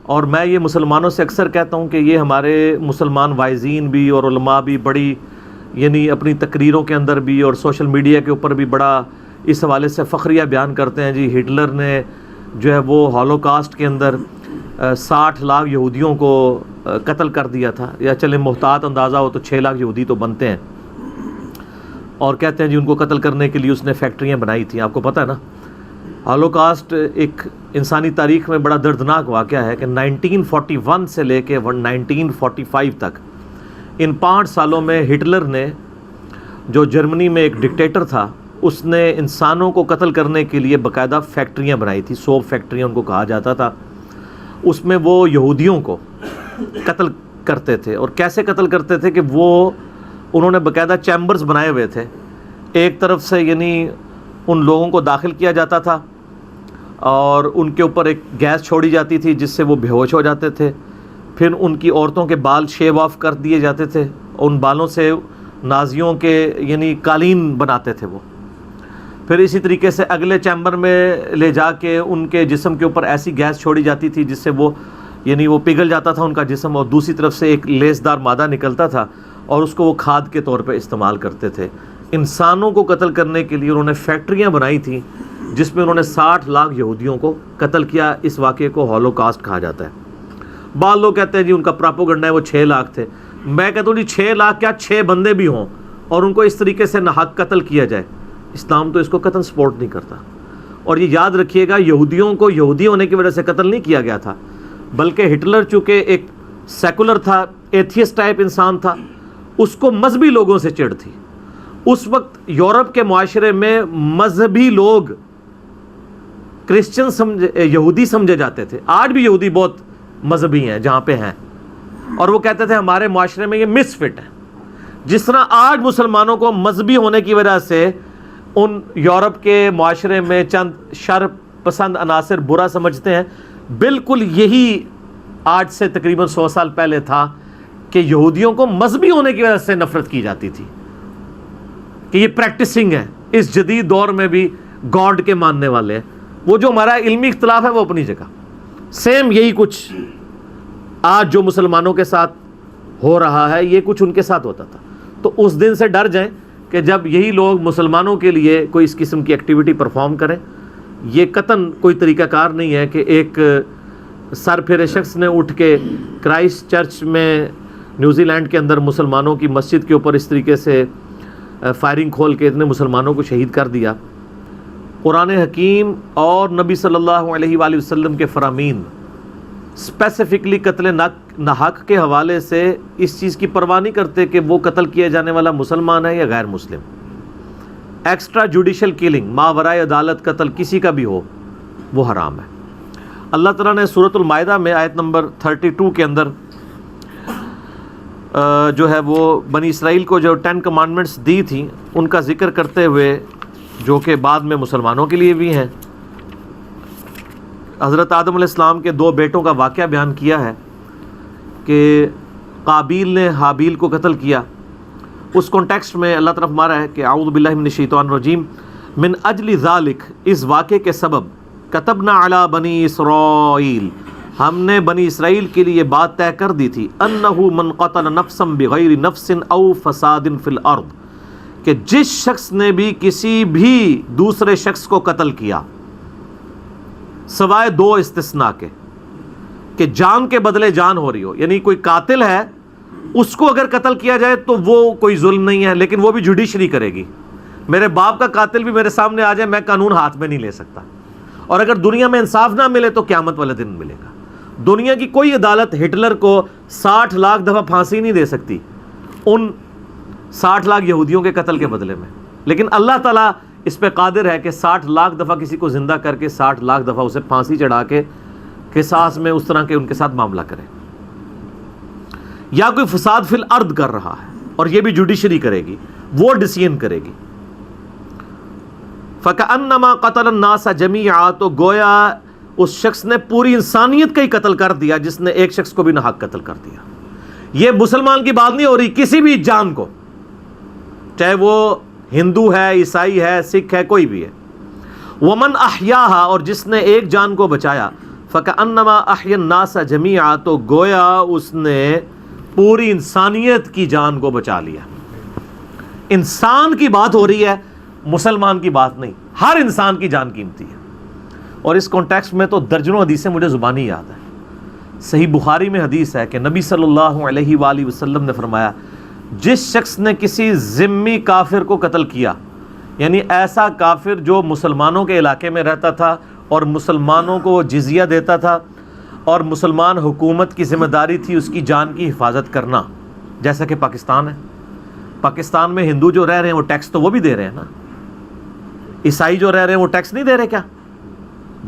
اور میں یہ مسلمانوں سے اکثر کہتا ہوں کہ یہ ہمارے مسلمان واعظین بھی اور علماء بھی بڑی یعنی اپنی تقریروں کے اندر بھی اور سوشل میڈیا کے اوپر بھی بڑا اس حوالے سے فخریہ بیان کرتے ہیں، جی ہٹلر نے جو ہے وہ ہولوکاسٹ کے اندر 60 لاکھ یہودیوں کو قتل کر دیا تھا، یا چلے محتاط اندازہ ہو تو 6 لاکھ یہودی تو بنتے ہیں، اور کہتے ہیں جی ان کو قتل کرنے کے لیے اس نے فیکٹریاں بنائی تھیں۔ آپ کو پتہ ہے نا ہولوکاسٹ ایک انسانی تاریخ میں بڑا دردناک واقعہ ہے کہ 1941 سے لے کے 1945 تک ان 5 سالوں میں ہٹلر نے، جو جرمنی میں ایک ڈکٹیٹر تھا، اس نے انسانوں کو قتل کرنے کے لیے باقاعدہ فیکٹریاں بنائی تھی، 100 فیکٹریاں ان کو کہا جاتا تھا۔ اس میں وہ یہودیوں کو قتل کرتے تھے، اور کیسے قتل کرتے تھے کہ انہوں نے باقاعدہ چیمبرز بنائے ہوئے تھے، ایک طرف سے یعنی ان لوگوں کو داخل کیا جاتا تھا اور ان کے اوپر ایک گیس چھوڑی جاتی تھی جس سے وہ بے ہوش ہو جاتے تھے، پھر ان کی عورتوں کے بال شیو آف کر دیے جاتے تھے، ان بالوں سے نازیوں کے یعنی قالین بناتے تھے وہ، پھر اسی طریقے سے اگلے چیمبر میں لے جا کے ان کے جسم کے اوپر ایسی گیس چھوڑی جاتی تھی جس سے وہ یعنی وہ پگھل جاتا تھا ان کا جسم، اور دوسری طرف سے ایک لیسدار مادہ نکلتا تھا اور اس کو وہ کھاد کے طور پہ استعمال کرتے تھے۔ انسانوں کو قتل کرنے کے لیے انہوں نے فیکٹریاں بنائی تھیں جس میں انہوں نے 60 لاکھ یہودیوں کو قتل کیا۔ اس واقعے کو ہولوکاسٹ کہا جاتا ہے۔ بعض لوگ کہتے ہیں جی ان کا پراپوگنڈا ہے وہ 6 لاکھ تھے۔ میں کہتا ہوں جی 6 لاکھ کیا 6 بندے بھی ہوں اور ان کو اس طریقے سے ناحق قتل کیا جائے، اسلام تو اس کو قتل سپورٹ نہیں کرتا۔ اور یہ یاد رکھیے گا یہودیوں کو یہودی ہونے کی وجہ سے قتل نہیں کیا گیا تھا، بلکہ ہٹلر چونکہ ایک سیکولر تھا، ایتھیسٹ ٹائپ انسان تھا، اس کو مذہبی لوگوں سے چڑ تھی۔ اس وقت یورپ کے معاشرے میں مذہبی لوگ کرسچن یہودی سمجھے جاتے تھے، آج بھی یہودی بہت مذہبی ہیں جہاں پہ ہیں، اور وہ کہتے تھے ہمارے معاشرے میں یہ مس فٹ ہے۔ جس طرح آج مسلمانوں کو مذہبی ہونے کی وجہ سے ان یورپ کے معاشرے میں چند شر پسند عناصر برا سمجھتے ہیں، بالکل یہی آج سے تقریباً 100 سال پہلے تھا کہ یہودیوں کو مذہبی ہونے کی وجہ سے نفرت کی جاتی تھی کہ یہ پریکٹسنگ ہے۔ اس جدید دور میں بھی گاڈ کے ماننے والے ہیں۔ وہ جو ہمارا علمی اختلاف ہے وہ اپنی جگہ، سیم یہی کچھ آج جو مسلمانوں کے ساتھ ہو رہا ہے یہ کچھ ان کے ساتھ ہوتا تھا۔ تو اس دن سے ڈر جائیں کہ جب یہی لوگ مسلمانوں کے لیے کوئی اس قسم کی ایکٹیویٹی پرفارم کریں، یہ قطعاً کوئی طریقہ کار نہیں ہے کہ ایک سر پھیرے شخص نے اٹھ کے کرائسٹ چرچ میں نیوزی لینڈ کے اندر مسلمانوں کی مسجد کے اوپر اس طریقے سے فائرنگ کھول کے اتنے مسلمانوں کو شہید کر دیا۔ قرآن حکیم اور نبی صلی اللہ علیہ وآلہ وسلم کے فرامین اسپیسیفکلی قتل ناحق کے حوالے سے اس چیز کی پرواہ نہیں کرتے کہ وہ قتل کیا جانے والا مسلمان ہے یا غیر مسلم۔ ایکسٹرا جوڈیشل کلنگ، ماورائے عدالت قتل کسی کا بھی ہو، وہ حرام ہے۔ اللہ تعالیٰ نے سورۃ المائدہ میں آیت نمبر 32 کے اندر جو ہے وہ بنی اسرائیل کو جو 10 کمانڈمنٹس دی تھیں ان کا ذکر کرتے ہوئے، جو کہ بعد میں مسلمانوں کے لیے بھی ہیں، حضرت آدم علیہ السلام کے 2 بیٹوں کا واقعہ بیان کیا ہے کہ قابیل نے حابیل کو قتل کیا۔ اس کانٹیکسٹ میں اللہ تعالیٰ فرما رہا ہے کہ اعوذ باللہ من الشیطان الرجیم، من اجل ذالک، اس واقعے کے سبب، کتبنا علی بنی اسرائیل، ہم نے بنی اسرائیل کے لیے بات طے کر دی تھی، انہ من قتل نفسا بغیر نفس او فساد فی الارض، کہ جس شخص نے بھی کسی بھی دوسرے شخص کو قتل کیا سوائے 2 استثناء کے، کہ جان کے بدلے جان ہو رہی ہو، یعنی کوئی قاتل ہے اس کو اگر قتل کیا جائے تو وہ کوئی ظلم نہیں ہے، لیکن وہ بھی جوڈیشری کرے گی۔ میرے باپ کا قاتل بھی میرے سامنے آ جائے، میں قانون ہاتھ میں نہیں لے سکتا، اور اگر دنیا میں انصاف نہ ملے تو قیامت والے دن ملے گا۔ دنیا کی کوئی عدالت ہٹلر کو 60 لاکھ دفعہ پھانسی نہیں دے سکتی ان 60 لاکھ یہودیوں کے قتل کے بدلے میں، لیکن اللہ تعالیٰ اس پہ قادر ہے کہ 60 لاکھ دفعہ کسی کو زندہ کر کے 60 لاکھ دفعہ اسے پھانسی چڑھا کے قصاص میں اس طرح کے ان کے ساتھ معاملہ کرے۔ یا کوئی فساد فی الارض کر رہا ہے اور یہ بھی جوڈیشری کرے گی، وہ ڈیسیژن کرے گی۔ فَكَأَنَّمَا قَتَلَ النَّاسَ جَمِيعًا، تو گویا اس شخص نے پوری انسانیت کا ہی قتل کر دیا جس نے ایک شخص کو بھی ناحق قتل کر دیا۔ یہ مسلمان کی بات نہیں ہو رہی، کسی بھی جان کو، چاہے وہ ہندو ہے، عیسائی ہے، سکھ ہے، کوئی بھی ہے۔ وَمَنْ أَحْيَاهَا، اور جس نے ایک جان کو بچایا، فَكَأَنَّمَا أَحْيَا النَّاسَ جَمِيعًا، تو گویا اس نے پوری انسانیت کی جان کو بچا لیا. انسان کی بات ہو رہی ہے، مسلمان کی بات نہیں. ہر انسان کی جان قیمتی ہے. اور اس کانٹیکسٹ میں تو درجنوں حدیثیں مجھے زبانی یاد ہیں. صحیح بخاری میں حدیث ہے کہ نبی صلی اللہ علیہ وآلہ وسلم نے فرمایا، جس شخص نے کسی ذمی کافر کو قتل کیا، یعنی ایسا کافر جو مسلمانوں کے علاقے میں رہتا تھا اور مسلمانوں کو جزیہ دیتا تھا، اور مسلمان حکومت کی ذمہ داری تھی اس کی جان کی حفاظت کرنا، جیسا کہ پاکستان ہے. پاکستان میں ہندو جو رہ رہے ہیں وہ ٹیکس تو وہ بھی دے رہے ہیں نا. عیسائی جو رہ رہے ہیں وہ ٹیکس نہیں دے رہے؟ کیا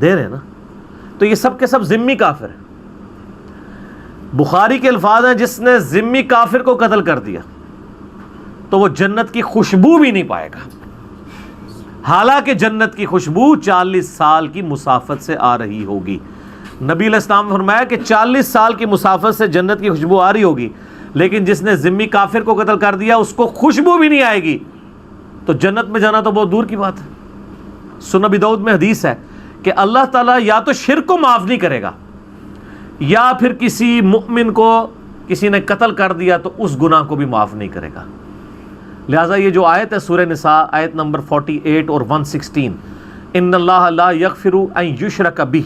دے رہے ہیں نا. تو یہ سب کے سب ذمی کافر ہیں. بخاری کے الفاظ ہیں، جس نے ذمی کافر کو قتل کر دیا تو وہ جنت کی خوشبو بھی نہیں پائے گا، حالانکہ جنت کی خوشبو 40 سال کی مسافت سے آ رہی ہوگی. نبی علیہ السلام نے فرمایا کہ 40 سال کی مسافت سے جنت کی خوشبو آ رہی ہوگی، لیکن جس نے ذمی کافر کو قتل کر دیا اس کو خوشبو بھی نہیں آئے گی، تو جنت میں جانا تو بہت دور کی بات ہے. سنن ابی داؤد میں حدیث ہے کہ اللہ تعالیٰ یا تو شرک کو معاف نہیں کرے گا، یا پھر کسی مؤمن کو کسی نے قتل کر دیا تو اس گناہ کو بھی معاف نہیں کرے گا. لہٰذا یہ جو آیت ہے سورہ نساء آیت نمبر 48 اور 116، ان اللہ لا یغفر ان یشرک بہ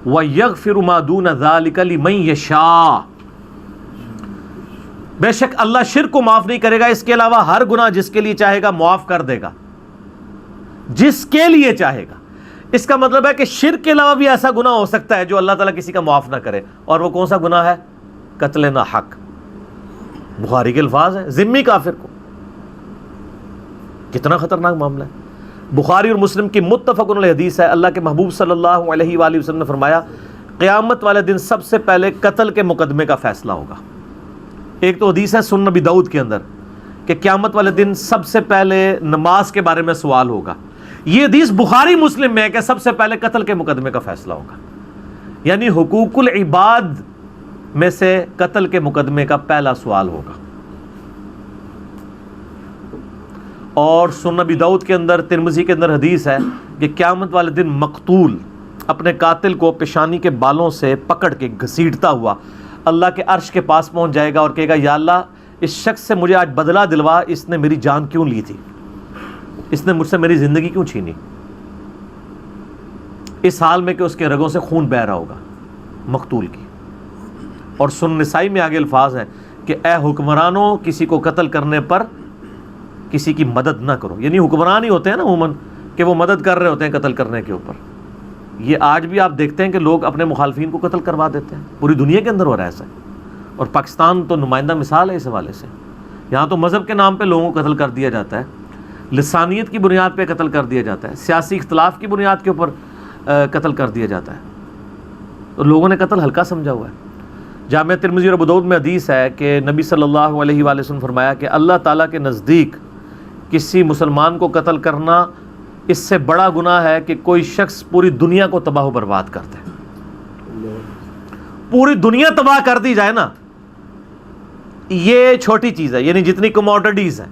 ویغفر ما دون ذلک لمن یشاء، بے شک اللہ شرک کو معاف نہیں کرے گا، اس کے علاوہ ہر گناہ جس کے لیے چاہے گا معاف کر دے گا، جس کے لیے چاہے گا. اس کا مطلب ہے کہ شرک کے علاوہ بھی ایسا گناہ ہو سکتا ہے جو اللہ تعالیٰ کسی کا معاف نہ کرے، اور وہ کون سا گناہ ہے؟ قتل ناحق. بخاری کے الفاظ ہیں، ذمی کافر کو. کتنا خطرناک معاملہ ہے. بخاری اور مسلم کی متفق علیہ حدیث ہے، اللہ کے محبوب صلی اللہ علیہ وآلہ وسلم نے فرمایا، قیامت والے دن سب سے پہلے قتل کے مقدمے کا فیصلہ ہوگا. ایک تو حدیث ہے سنن ابی داؤد کے اندر کہ قیامت والے دن سب سے پہلے نماز کے بارے میں سوال ہوگا. یہ حدیث بخاری مسلم میں ہے کہ سب سے پہلے قتل کے مقدمے کا فیصلہ ہوگا، یعنی حقوق العباد میں سے قتل کے مقدمے کا پہلا سوال ہوگا. اور سنن ابی داؤد کے اندر، ترمذی کے اندر حدیث ہے کہ قیامت والے دن مقتول اپنے قاتل کو پیشانی کے بالوں سے پکڑ کے گھسیٹتا ہوا اللہ کے عرش کے پاس پہنچ جائے گا اور کہے گا، یا اللہ اس شخص سے مجھے آج بدلہ دلوا، اس نے میری جان کیوں لی تھی، اس نے مجھ سے میری زندگی کیوں چھینی. اس حال میں کہ اس کے رگوں سے خون بہہ رہا ہوگا مقتول کی. اور سنن نسائی میں آگے الفاظ ہیں کہ اے حکمرانوں، کسی کو قتل کرنے پر کسی کی مدد نہ کرو. یعنی حکمران ہی ہوتے ہیں نا عموماً کہ وہ مدد کر رہے ہوتے ہیں قتل کرنے کے اوپر. یہ آج بھی آپ دیکھتے ہیں کہ لوگ اپنے مخالفین کو قتل کروا دیتے ہیں، پوری دنیا کے اندر ہو رہا ہے ایسا. اور پاکستان تو نمائندہ مثال ہے اس حوالے سے. یہاں تو مذہب کے نام پہ لوگوں کو قتل کر دیا جاتا ہے، لسانیت کی بنیاد پہ قتل کر دیا جاتا ہے، سیاسی اختلاف کی بنیاد کے اوپر قتل کر دیا جاتا ہے. تو لوگوں نے قتل ہلکا سمجھا ہوا ہے. جامع ترمذی اور ابو داؤد میں حدیث ہے کہ نبی صلی اللہ علیہ وآلہ وسلم فرمایا کہ اللہ تعالیٰ کے نزدیک کسی مسلمان کو قتل کرنا اس سے بڑا گناہ ہے کہ کوئی شخص پوری دنیا کو تباہ و برباد کر دے. پوری دنیا تباہ کر دی جائے نا، یہ چھوٹی چیز ہے. یعنی جتنی کموڈٹیز ہیں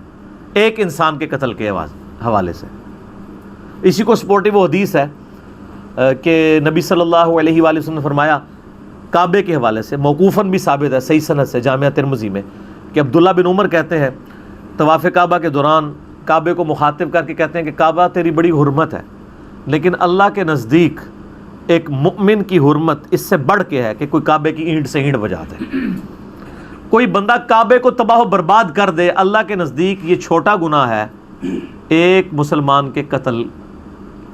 ایک انسان کے قتل کے حوالے سے. اسی کو سپورٹیو وہ حدیث ہے کہ نبی صلی اللہ علیہ وآلہ وسلم نے فرمایا کعبے کے حوالے سے، موقوفاً بھی ثابت ہے صحیح سند سے جامعہ ترمذی میں، کہ عبداللہ بن عمر کہتے ہیں طواف کعبہ کے دوران کعبے کو مخاطب کر کے کہتے ہیں کہ کعبہ تیری بڑی حرمت ہے، لیکن اللہ کے نزدیک ایک مؤمن کی حرمت اس سے بڑھ کے ہے کہ کوئی کعبے کی اینٹ سے اینٹ بجا دے. کوئی بندہ کعبے کو تباہ و برباد کر دے، اللہ کے نزدیک یہ چھوٹا گناہ ہے ایک مسلمان کے قتل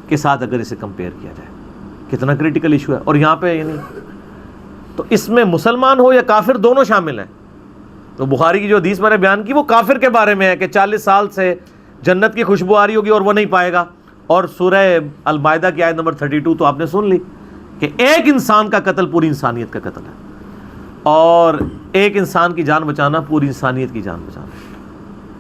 کے ساتھ اگر اسے کمپیئر کیا جائے. کتنا کریٹیکل ایشو ہے. اور یہاں پہ یعنی تو اس میں مسلمان ہو یا کافر دونوں شامل ہیں. تو بخاری کی جو حدیث میں نے بیان کی وہ کافر کے بارے میں ہے کہ 40 سال سے جنت کی خوشبو آ رہی ہوگی اور وہ نہیں پائے گا. اور سورہ المائدہ کی آیت نمبر 32 تو آپ نے سن لی کہ ایک انسان کا قتل پوری انسانیت کا قتل ہے، اور ایک انسان کی جان بچانا پوری انسانیت کی جان بچانا ہے.